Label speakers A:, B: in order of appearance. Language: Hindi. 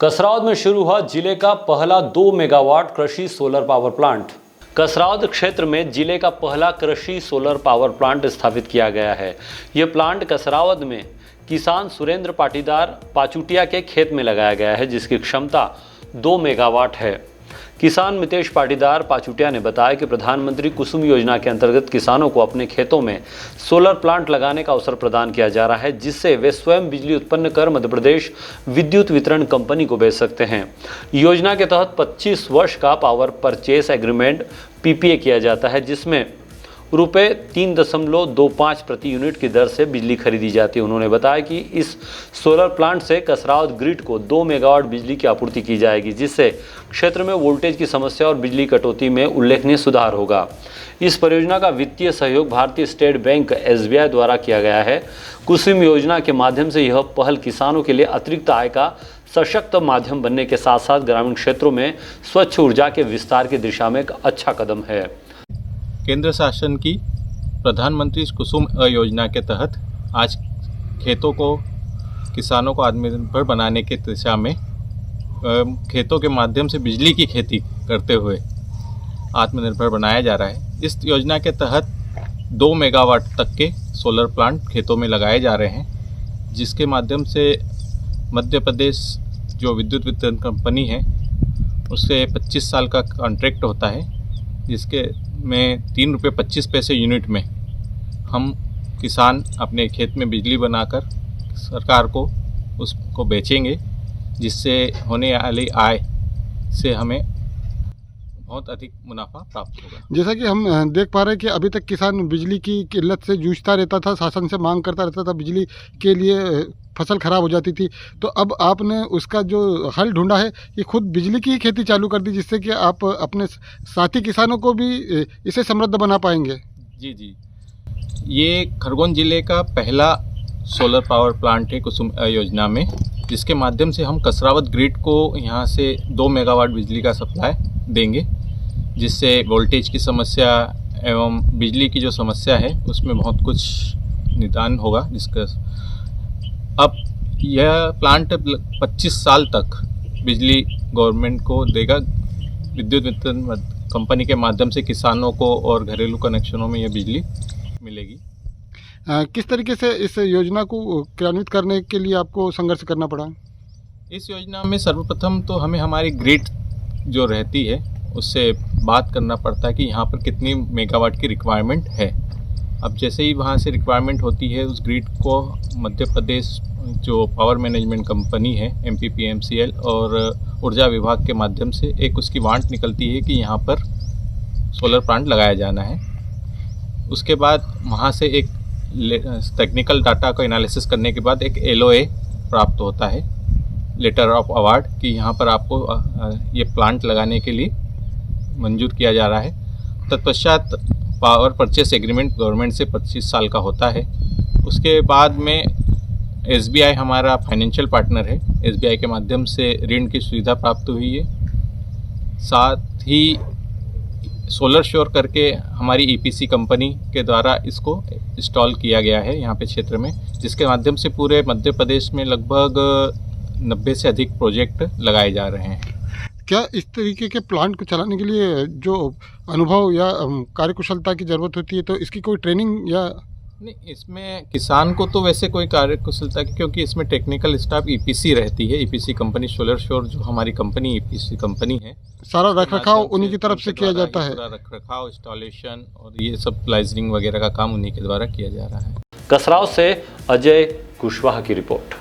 A: कसरावद में शुरू हुआ जिले का पहला 2 मेगावाट कृषि सोलर पावर प्लांट। कसरावद क्षेत्र में जिले का पहला कृषि सोलर पावर प्लांट स्थापित किया गया है। यह प्लांट कसरावद में किसान सुरेंद्र पाटीदार पाचुटिया के खेत में लगाया गया है, जिसकी क्षमता 2 मेगावाट है। किसान मितेश पाटीदार पाचुटिया ने बताया कि प्रधानमंत्री कुसुम योजना के अंतर्गत किसानों को अपने खेतों में सोलर प्लांट लगाने का अवसर प्रदान किया जा रहा है, जिससे वे स्वयं बिजली उत्पन्न कर मध्य प्रदेश विद्युत वितरण कंपनी को बेच सकते हैं। योजना के तहत 25 वर्ष का पावर परचेस एग्रीमेंट PPA किया जाता है, जिसमें रुपये 3.25 प्रति यूनिट की दर से बिजली खरीदी जाती है। उन्होंने बताया कि इस सोलर प्लांट से कसरावद ग्रिड को 2 मेगावाट बिजली की आपूर्ति की जाएगी, जिससे क्षेत्र में वोल्टेज की समस्या और बिजली कटौती में उल्लेखनीय सुधार होगा। इस परियोजना का वित्तीय सहयोग भारतीय स्टेट बैंक SBI द्वारा किया गया है। कुसुम योजना के माध्यम से यह पहल किसानों के लिए अतिरिक्त आय का सशक्त माध्यम बनने के साथ साथ ग्रामीण क्षेत्रों में स्वच्छ ऊर्जा के विस्तार की दिशा में एक अच्छा कदम है।
B: केंद्र शासन की प्रधानमंत्री कुसुम योजना के तहत आज खेतों को किसानों को आत्मनिर्भर बनाने की दिशा में खेतों के माध्यम से बिजली की खेती करते हुए आत्मनिर्भर बनाया जा रहा है। इस योजना के तहत 2 मेगावाट तक के सोलर प्लांट खेतों में लगाए जा रहे हैं, जिसके माध्यम से मध्य प्रदेश जो विद्युत वितरण कंपनी है उससे 25 साल का कॉन्ट्रैक्ट होता है, जिसके में 3 रुपये 25 पैसे यूनिट में हम किसान अपने खेत में बिजली बनाकर सरकार को उसको बेचेंगे, जिससे होने वाली आय से हमें बहुत अधिक मुनाफा प्राप्त होगा।
C: जैसा कि हम देख पा रहे हैं कि अभी तक किसान बिजली की किल्लत से जूझता रहता था, शासन से मांग करता रहता था, बिजली के लिए फसल खराब हो जाती थी। तो अब आपने उसका जो हल ढूंढा है कि खुद बिजली की ही खेती चालू कर दी, जिससे कि आप अपने साथी किसानों को भी इसे समृद्ध बना पाएंगे।
B: जी, ये खरगोन जिले का पहला सोलर पावर प्लांट है कुसुम योजना में, जिसके माध्यम से हम कसरावद ग्रिड को यहाँ से 2 मेगावाट बिजली का सप्लाई देंगे, जिससे वोल्टेज की समस्या एवं बिजली की जो समस्या है उसमें बहुत कुछ निदान होगा। जिसका अब यह प्लांट 25 साल तक बिजली गवर्नमेंट को देगा। विद्युत वितरण कंपनी के माध्यम से किसानों को और घरेलू कनेक्शनों में यह बिजली मिलेगी।
C: किस तरीके से इस योजना को क्रियान्वित करने के लिए आपको संघर्ष करना पड़ा?
B: इस योजना में सर्वप्रथम तो हमें हमारी ग्रिड जो रहती है उससे बात करना पड़ता है कि यहाँ पर कितनी मेगावाट की रिक्वायरमेंट है। अब जैसे ही वहाँ से रिक्वायरमेंट होती है, उस ग्रिड को मध्य प्रदेश जो पावर मैनेजमेंट कंपनी है MPPMCL और ऊर्जा विभाग के माध्यम से एक उसकी वांट निकलती है कि यहाँ पर सोलर प्लांट लगाया जाना है। उसके बाद वहाँ से एक टेक्निकल डाटा को एनालिसिस करने के बाद एक LOA प्राप्त होता है, लेटर ऑफ अवार्ड, कि यहाँ पर आपको ये प्लांट लगाने के लिए मंजूर किया जा रहा है। तत्पश्चात पावर परचेस एग्रीमेंट गवर्नमेंट से 25 साल का होता है। उसके बाद में SBI हमारा फाइनेंशियल पार्टनर है, SBI के माध्यम से ऋण की सुविधा प्राप्त हुई है। साथ ही सोलर श्योर करके हमारी EPC कंपनी के द्वारा इसको इंस्टॉल किया गया है यहाँ पे क्षेत्र में, जिसके माध्यम से पूरे मध्य प्रदेश में लगभग 90 से अधिक प्रोजेक्ट लगाए जा रहे हैं।
C: क्या इस तरीके के प्लांट को चलाने के लिए जो अनुभव या कार्यकुशलता की ज़रूरत होती है, तो इसकी कोई ट्रेनिंग या
B: नहीं? इसमें किसान को तो वैसे कोई कार्यकुशलता की, क्योंकि इसमें टेक्निकल स्टाफ EPC रहती है। EPC कंपनी सोलर श्योर जो हमारी कंपनी EPC कंपनी है, सारा
C: रखरखाव उन्हीं की तरफ से किया जाता है।
B: रखरखाव, इंस्टॉलेशन और ये सब लाइजनिंग वगैरह का काम उन्हीं के द्वारा किया जा रहा है।
A: कसराव से अजय कुशवाहा की रिपोर्ट।